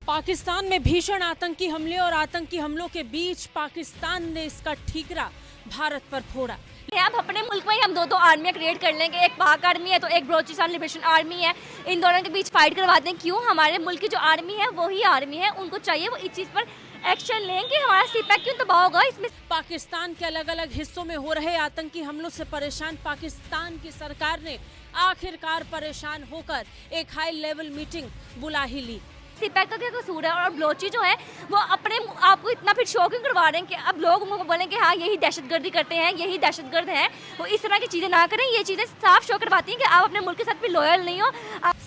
पाकिस्तान में भीषण आतंकी हमले और आतंकी हमलों के बीच पाकिस्तान ने इसका ठीकरा भारत पर फोड़ा। अब अपने मुल्क में ही हम दो आर्मियाँ क्रिएट कर लेंगे, एक पाक आर्मी है तो एक बलोचिस्तान लिबरेशन आर्मी है, इन दोनों के बीच फाइट करवा दें। क्यों? हमारे मुल्क की जो आर्मी है वही आर्मी है, उनको चाहिए वो इस चीज़ पर एक्शन लें कि हमारा सीपैक क्यों दबाव होगा इसमें। पाकिस्तान के अलग अलग हिस्सों में हो रहे आतंकी हमलों से परेशान पाकिस्तान की सरकार ने आखिरकार परेशान होकर एक हाई लेवल मीटिंग बुला ही ली। सीपैक का क्या कसूर है? और बलोची जो है वो अपने आप को इतना फिर शो क्यों करवा रहे हैं कि अब लोग उनको बोलें कि हाँ यही दहशतगर्दी करते हैं, यही दहशतगर्द हैं। वो इस तरह की चीज़ें ना करें, ये चीज़ें साफ शो करवाती हैं कि आप अपने मुल्क के साथ भी लॉयल नहीं हो।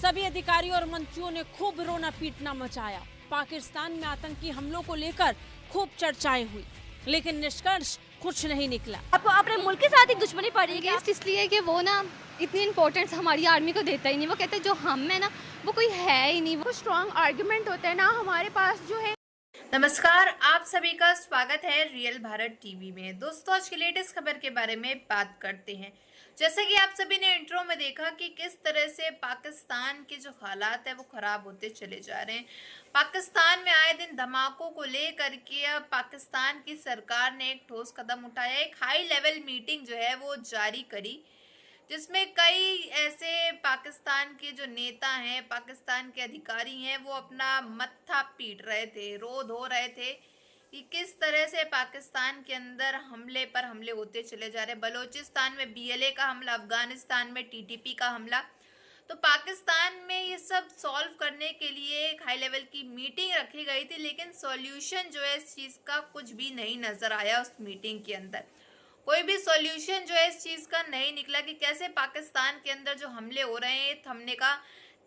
सभी अधिकारियों और मंत्रियों ने खूब रोना पीटना मचाया। पाकिस्तान में आतंकी हमलों को लेकर खूब चर्चाएं हुई, लेकिन निष्कर्ष कुछ नहीं निकला। आपको अपने मुल्क के साथ ही दुश्मनी पड़ी है। इसलिए कि वो ना इतनी इम्पोर्टेंस हमारी आर्मी को देता ही नहीं। वो कहते हैं जो हम है ना वो कोई है ही नहीं। वो स्ट्रॉन्ग आर्गुमेंट होता है ना हमारे पास जो है। नमस्कार, आप सभी का स्वागत है रियल भारत टीवी में। दोस्तों, आज की लेटेस्ट खबर के बारे में बात करते हैं। जैसे कि आप सभी ने इंट्रो में देखा कि किस तरह से पाकिस्तान के जो हालात है वो खराब होते चले जा रहे हैं। पाकिस्तान में आए दिन धमाकों को लेकर के अब पाकिस्तान की सरकार ने एक ठोस कदम उठाया। एक हाई लेवल मीटिंग जो है वो जारी करी, जिसमें कई ऐसे पाकिस्तान के जो नेता हैं, पाकिस्तान के अधिकारी हैं, वो अपना मत्था पीट रहे थे, रो धो रहे थे कि किस तरह से पाकिस्तान के अंदर हमले पर हमले होते चले जा रहे। बलोचिस्तान में BLA का हमला, अफगानिस्तान में TTP का हमला। तो पाकिस्तान में ये सब सॉल्व करने के लिए एक हाई लेवल की मीटिंग रखी गई थी, लेकिन सॉल्यूशन जो है इस चीज़ का कुछ भी नहीं नज़र आया। उस मीटिंग के अंदर कोई भी सॉल्यूशन जो है इस चीज़ का नहीं निकला कि कैसे पाकिस्तान के अंदर जो हमले हो रहे हैं थमने का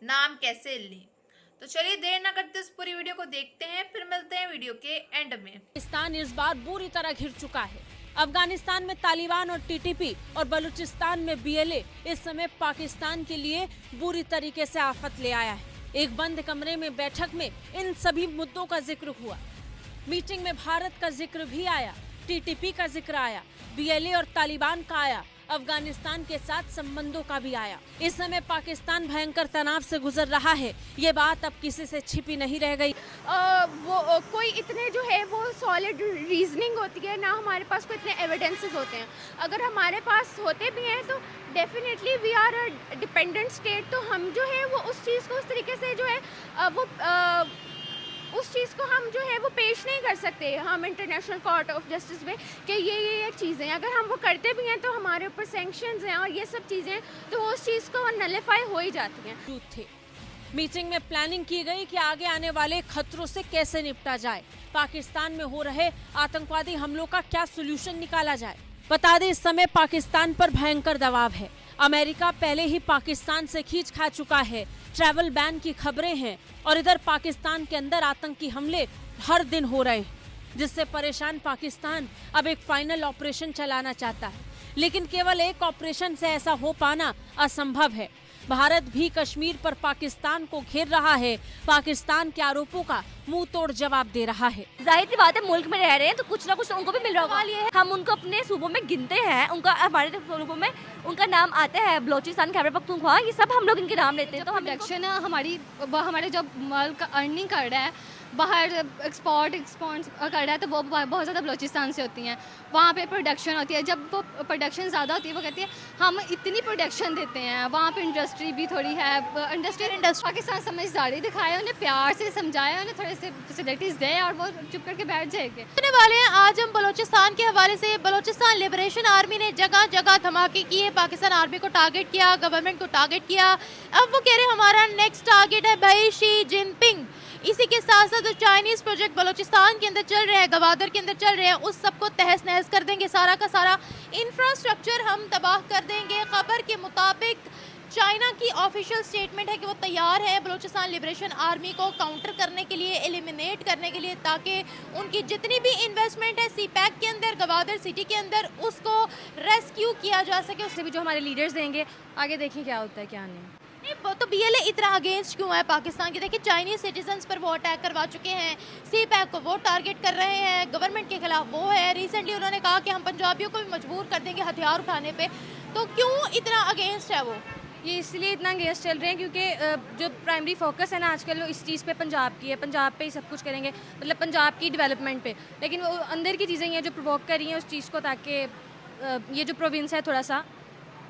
नाम कैसे लें। तो चलिए देर ना करते इस पूरी वीडियो को देखते हैं, फिर मिलते हैं वीडियो के एंड में। पाकिस्तान इस बार बुरी तरह घिर चुका है। अफगानिस्तान में तालिबान और TTP और बलूचिस्तान में BLA इस समय पाकिस्तान के लिए बुरी तरीके से आफत ले आया है। एक बंद कमरे में बैठक में इन सभी मुद्दों का जिक्र हुआ। मीटिंग में भारत का जिक्र भी आया, TTP का जिक्र आया, BLA और तालिबान का आया, अफगानिस्तान के साथ संबंधों का भी आया। इस समय पाकिस्तान भयंकर तनाव से गुजर रहा है, ये बात अब किसी से छिपी नहीं रह गई। वो कोई इतने जो है वो सॉलिड रीजनिंग होती है ना, हमारे पास कोई इतने एविडेंसेस होते हैं। अगर हमारे पास होते भी हैं तो definitely we are a dependent state. तो हम जो है वो उस चीज़ को उस तरीके से जो है उस चीज़ को हम जो है वो पेश नहीं कर सकते हम इंटरनेशनल कोर्ट ऑफ जस्टिस में कि ये चीज़ें अगर हम वो करते भी हैं तो हमारे ऊपर सैंक्शंस हैं और ये सब चीज़ें, तो उस चीज़ को नलिफाई हो ही जाती हैं। थे मीटिंग में प्लानिंग की गई कि आगे आने वाले खतरों से कैसे निपटा जाए, पाकिस्तान में हो रहे आतंकवादी हमलों का क्या सोल्यूशन निकाला जाए। बता दें, इस समय पाकिस्तान पर भयंकर दबाव है। अमेरिका पहले ही पाकिस्तान से खींच खा चुका है, ट्रैवल बैन की खबरें हैं और इधर पाकिस्तान के अंदर आतंकी हमले हर दिन हो रहे हैं, जिससे परेशान पाकिस्तान अब एक फाइनल ऑपरेशन चलाना चाहता है, लेकिन केवल एक ऑपरेशन से ऐसा हो पाना असंभव है। भारत भी कश्मीर पर पाकिस्तान को घेर रहा है, पाकिस्तान के आरोपों का मुंह तोड़ जवाब दे रहा है। जाहिर सी बात है, मुल्क में रह रहे हैं तो कुछ ना कुछ उनको भी मिल रहा होगा। हम उनको अपने सूबों में गिनते हैं, उनका हमारे सूबों में उनका नाम आता है, बलोचिस्तान, खैबर पख्तूनख्वा, ये सब हम लोग इनके नाम लेते हैं। तो हम प्रोडक्शन हमारे जो मुल्क अर्निंग कर रहा है, बाहर एक्सपोर्ट कर रहा है, तो वो बहुत ज़्यादा बलोचिस्तान से होती हैं। वहाँ पे प्रोडक्शन होती है, जब वो प्रोडक्शन ज़्यादा होती है वो कहती है हम इतनी प्रोडक्शन देते हैं। वहाँ पे इंडस्ट्री भी थोड़ी है, इंडस्ट्री पाकिस्तान समझदारी दिखाए, उन्हें प्यार से समझाए, उन्हें थोड़े से फैसिलिटीज़ दें और वो चुप करके बैठ जाएंगे। वाले हैं आज हम बलोचिस्तान के हवाले से। बलोचिस्तान लिबरेशन आर्मी ने जगह जगह धमाके किए, पाकिस्तान आर्मी को टारगेट किया, गवर्नमेंट को टारगेट किया। अब वो कह रहे हमारा नेक्स्ट टारगेट है भाई शी जिनपिंग। इसी के साथ साथ जो चाइनीज प्रोजेक्ट बलोचिस्तान के अंदर चल रहे हैं, गवादर के अंदर चल रहे हैं, उस सबको तहस नहस कर देंगे। सारा का सारा इंफ्रास्ट्रक्चर हम तबाह कर देंगे। खबर के मुताबिक चाइना की ऑफिशियल स्टेटमेंट है कि वो तैयार है बलोचिस्तान लिबरेशन आर्मी को काउंटर करने के लिए, एलिमिनेट करने के लिए, ताकि उनकी जितनी भी इन्वेस्टमेंट है सीपैक के अंदर, गवादर सिटी के अंदर, उसको रेस्क्यू किया जा सके। उससे भी जो हमारे लीडर्स देंगे, आगे देखें क्या होता है क्या नहीं। वो तो BLA इतना अगेंस्ट क्यों है पाकिस्तान के? देखिए, चाइनीज सिटीजन्स पर वो अटैक करवा चुके हैं, सीपैक को वो टारगेट कर रहे हैं, गवर्नमेंट के खिलाफ वो है। रिसेंटली उन्होंने कहा कि हम पंजाबियों को भी मजबूर कर देंगे हथियार उठाने पे। तो क्यों इतना अगेंस्ट है वो? ये इसलिए इतना अंगेज चल रहे हैं क्योंकि जो प्राइमरी फोकस है ना आजकल वो इस चीज़ पे पंजाब की है, पंजाब पे ही सब कुछ करेंगे, मतलब पंजाब की डेवलपमेंट पे। लेकिन वो अंदर की चीज़ें हैं जो प्रोवोक कर रही हैं उस चीज़ को, ताकि ये जो प्रोविंस है थोड़ा सा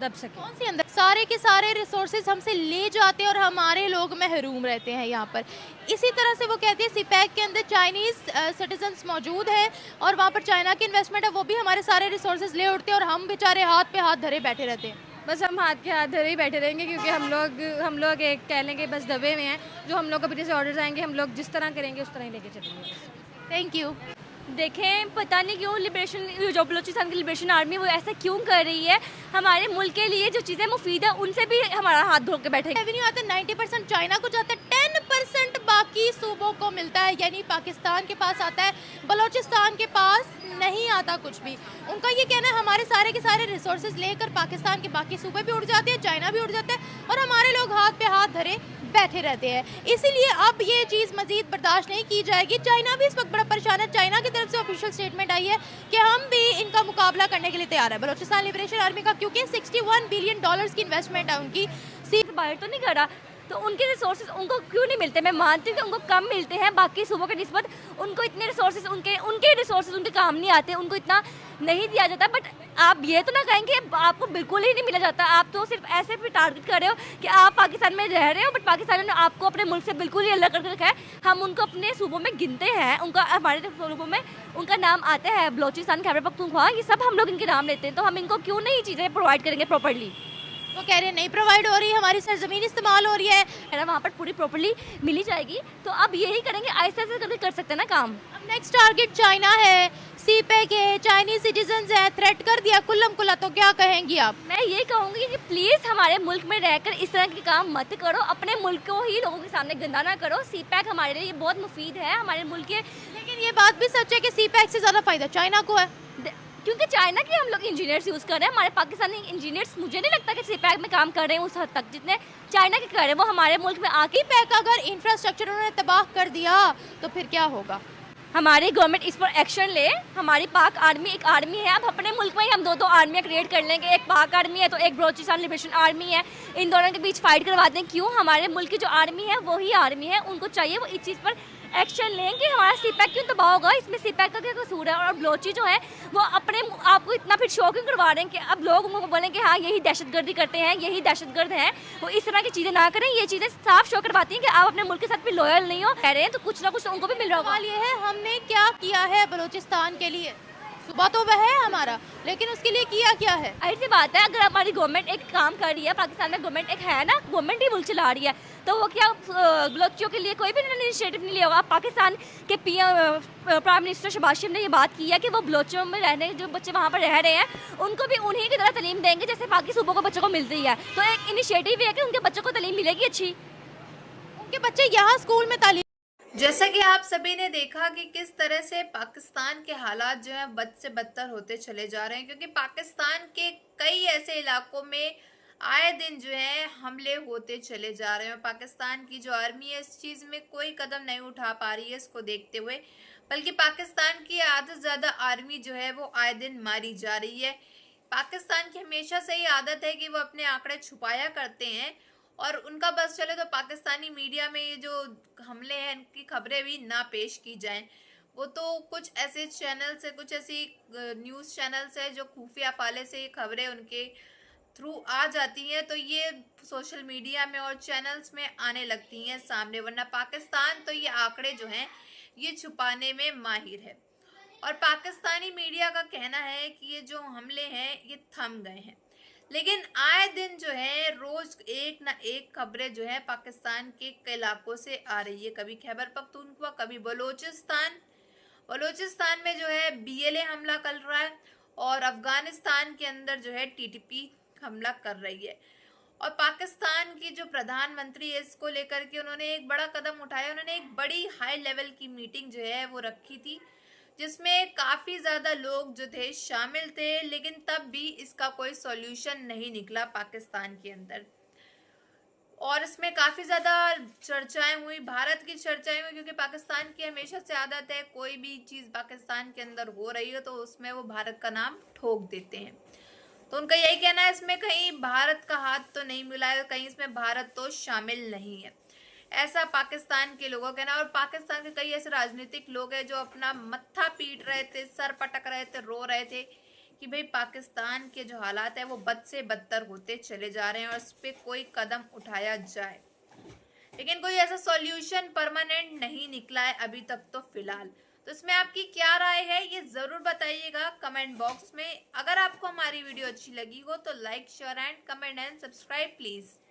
दब सके। कौन सी अंदर सारे के सारे रिसोर्सेज हमसे ले जाते हैं और हमारे लोग महरूम रहते हैं यहाँ पर। इसी तरह से वो कहते हैं सीपैक के अंदर चाइनीज़ सिटीजन्स मौजूद हैं और वहाँ पर चाइना की इन्वेस्टमेंट है, वो भी हमारे सारे रिसोर्सेज ले उठते हैं और हम बेचारे हाथ पे हाथ धरे बैठे रहते हैं। बस हम हाथ के हाथ धरे ही बैठे रहेंगे क्योंकि हम लोग एक कह लेंगे बस दबे हुए हैं। जो हम लोग को पीछे से ऑर्डर्स आएंगे हम लोग जिस तरह करेंगे उस तरह ही लेके चलेंगे। Thank you. देखें, पता नहीं क्यों लिबरेशन जो बलूचिस्तान की लिबरेशन आर्मी वो ऐसा क्यों कर रही है। हमारे मुल्क के लिए जो चीज़ें मुफीद है उनसे भी हमारा हाथ धो के बैठे। रेवेन्यू आता है 90% चाइना को जाता है, 10% बाकी सूबों को मिलता है, यानी पाकिस्तान के पास आता है, बलूचिस्तान के पास नहीं आता कुछ भी। उनका ये कहना है हमारे सारे के सारे रिसोर्सेज लेकर पाकिस्तान के बाकी सूबे भी उड़ जाते हैं, चाइना भी उड़ जाता है और हमारे लोग हाथ पे हाथ धरे बैठे रहते हैं। इसीलिए अब ये चीज़ मजीद बर्दाश्त नहीं की जाएगी। चाइना भी इस वक्त बड़ा परेशान है। चाइना की तरफ से ऑफिशियल स्टेटमेंट आई है कि हम भी इनका मुकाबला करने के लिए तैयार है बलूचिस्तान लिबरेशन आर्मी का, क्योंकि $61 बिलियन की इन्वेस्टमेंट है उनकी। बाहर तो नहीं करा तो उनके रिसोर्सेज उनको क्यों नहीं मिलते। मैं मानती हूँ कि उनको कम मिलते हैं बाकी सूबों के निस्बत। उनको इतने रिसोर्सेज उनके रिसोर्सेज उनके काम नहीं आते, उनको इतना नहीं दिया जाता। बट आप ये तो ना कहेंगे आपको बिल्कुल ही नहीं मिला जाता। आप तो सिर्फ ऐसे भी टारगेट कर रहे हो कि आप पाकिस्तान में रह रहे हो, बट पाकिस्तान ने आपको अपने मुल्क से बिल्कुल ही अलग करके रखा है। हम उनको अपने सूबों में गिनते हैं, उनका हमारे सूबों में उनका नाम आता है, बलोचिस्तान, खैबर पख्तूनख्वा, ये सब हम लोग इनके नाम लेते हैं। तो हम इनको क्यों नहीं चीज़ें प्रोवाइड करेंगे प्रॉपर्ली। वो कह रहे हैं नहीं प्रोवाइड हो रही, हमारी सरजमीन इस्तेमाल हो रही है ना, वहाँ पर पूरी प्रॉपर्ली मिली जाएगी। तो अब यही करेंगे, आहिस्ता आहिस्ता करके कर सकते हैं ना काम। अब नेक्स्ट टारगेट चाइना है, सीपैक है, चाइनीज सिटीजन्स है, थ्रेट कर दिया कुल्लम कुल्ला, तो क्या कहेंगी आप? मैं ये कहूँगी कि प्लीज़ हमारे मुल्क में रहकर इस तरह के काम मत करो, अपने मुल्क को ही लोगों के सामने गंदा ना करो। सीपैक हमारे लिए बहुत मुफीद है, हमारे मुल्क के। लेकिन ये बात भी सच है कि सीपैक से ज़्यादा फायदा चाइना को है, क्योंकि चाइना के हम लोग इंजीनियर्स यूज़ कर रहे हैं। हमारे पाकिस्तानी इंजीनियर्स मुझे नहीं लगता कि सीपैक में काम कर रहे हैं उस हद तक जितने चाइना के कर रहे हैं। वो हमारे मुल्क में आके सीपैक अगर इंफ्रास्ट्रक्चर उन्होंने तबाह कर दिया तो फिर क्या होगा? हमारी गवर्नमेंट इस पर एक्शन ले। हमारी पाक आर्मी एक आर्मी है, अब अपने मुल्क में ही हम दो आर्मियाँ क्रिएट कर लेंगे। एक पाक आर्मी है तो एक बलूचिस्तान लिबरेशन आर्मी है। इन दोनों के बीच फाइट करवा दें। क्यों? हमारे मुल्क की जो आर्मी है वही आर्मी है, उनको चाहिए वो इस चीज़ पर एक्शन लें कि हमारा सीपैक क्यों तबाह होगा। इसमें सीपैक का क्या कसूर है? और बलोची जो है वो अपने आपको इतना फिर शो क्यों करवा रहे हैं कि अब लोग उनको बोलें कि हाँ यही दहशतगर्दी करते हैं, यही दहशतगर्द हैं। वो इस तरह की चीज़ें ना करें। ये चीज़ें साफ शो करवाती हैं कि आप अपने मुल्क के साथ भी लॉयल नहीं हो, कह रहे हैं तो कुछ ना कुछ तो उनको भी मिल रहा होगा। सवाल ये है हमने क्या किया है बलूचिस्तान के लिए? सुबह तो वह है हमारा, लेकिन उसके लिए किया क्या है? ऐसी बात है, अगर हमारी गवर्नमेंट एक काम कर रही है, पाकिस्तान में गवर्नमेंट एक है ना, गवर्नमेंट ही मुल्क चला रही है, तो वो क्या बलोचियों के लिए कोई भी इनिशिएटिव नहीं लिया होगा? पाकिस्तान के प्राइम मिनिस्टर शहबाज शरीफ ने ये बात की है कि वो बलोचियों में रहने जो बच्चे वहाँ पर रह रहे हैं उनको भी उन्हीं की तरह तालीम देंगे जैसे बाकी सूबों को बच्चों को मिलती है। तो एक इनिशिएटिव है कि उनके बच्चों को तालीम मिलेगी अच्छी। उनके बच्चे यहाँ स्कूल में तालीम। जैसा कि आप सभी ने देखा कि किस तरह से पाकिस्तान के हालात जो है बद से बदतर होते चले जा रहे हैं, क्योंकि पाकिस्तान के कई ऐसे इलाकों में आए दिन जो है हमले होते चले जा रहे हैं। पाकिस्तान की जो आर्मी है इस चीज़ में कोई कदम नहीं उठा पा रही है इसको देखते हुए, बल्कि पाकिस्तान की आधे से ज़्यादा आर्मी जो है वो आए दिन मारी जा रही है। पाकिस्तान की हमेशा से ही आदत है कि वो अपने आंकड़े छुपाया करते हैं और उनका बस चले तो पाकिस्तानी मीडिया में ये जो हमले हैं इनकी खबरें भी ना पेश की जाएं। वो तो कुछ ऐसे चैनल से, कुछ ऐसी न्यूज़ चैनल से जो खुफिया पाले से ये खबरें उनके थ्रू आ जाती हैं तो ये सोशल मीडिया में और चैनल्स में आने लगती हैं सामने, वरना पाकिस्तान तो ये आंकड़े जो हैं ये छुपाने में माहिर है। और पाकिस्तानी मीडिया का कहना है कि ये जो हमले हैं ये थम गए हैं, लेकिन आए दिन जो है रोज एक ना एक खबरें जो है पाकिस्तान के कई इलाकों से आ रही है। कभी खैबर पख्तूनख्वा, कभी बलूचिस्तान में जो है BLA हमला कर रहा है और अफगानिस्तान के अंदर जो है TTP हमला कर रही है। और पाकिस्तान की जो प्रधानमंत्री है इसको लेकर के उन्होंने एक बड़ा कदम उठाया। उन्होंने एक बड़ी हाई लेवल की मीटिंग जो है वो रखी थी जिसमें काफ़ी ज़्यादा लोग जो थे शामिल थे, लेकिन तब भी इसका कोई सॉल्यूशन नहीं निकला पाकिस्तान के अंदर। और इसमें काफ़ी ज़्यादा चर्चाएं हुई, भारत की चर्चाएं हुई, क्योंकि पाकिस्तान की हमेशा से आदत है कोई भी चीज़ पाकिस्तान के अंदर हो रही हो तो उसमें वो भारत का नाम ठोक देते हैं। तो उनका यही कहना है इसमें कहीं भारत का हाथ तो नहीं मिला है, कहीं इसमें भारत तो शामिल नहीं है, ऐसा पाकिस्तान के लोगों का कहना है। और पाकिस्तान के कई ऐसे राजनीतिक लोग हैं जो अपना मत्था पीट रहे थे, सर पटक रहे थे, रो रहे थे कि भाई पाकिस्तान के जो हालात है वो बद से बदतर होते चले जा रहे हैं और इस पर कोई कदम उठाया जाए, लेकिन कोई ऐसा सॉल्यूशन परमानेंट नहीं निकला है अभी तक तो फिलहाल। तो इसमें आपकी क्या राय है ये जरूर बताइएगा कमेंट बॉक्स में। अगर आपको हमारी वीडियो अच्छी लगी हो तो like share and comment and subscribe please.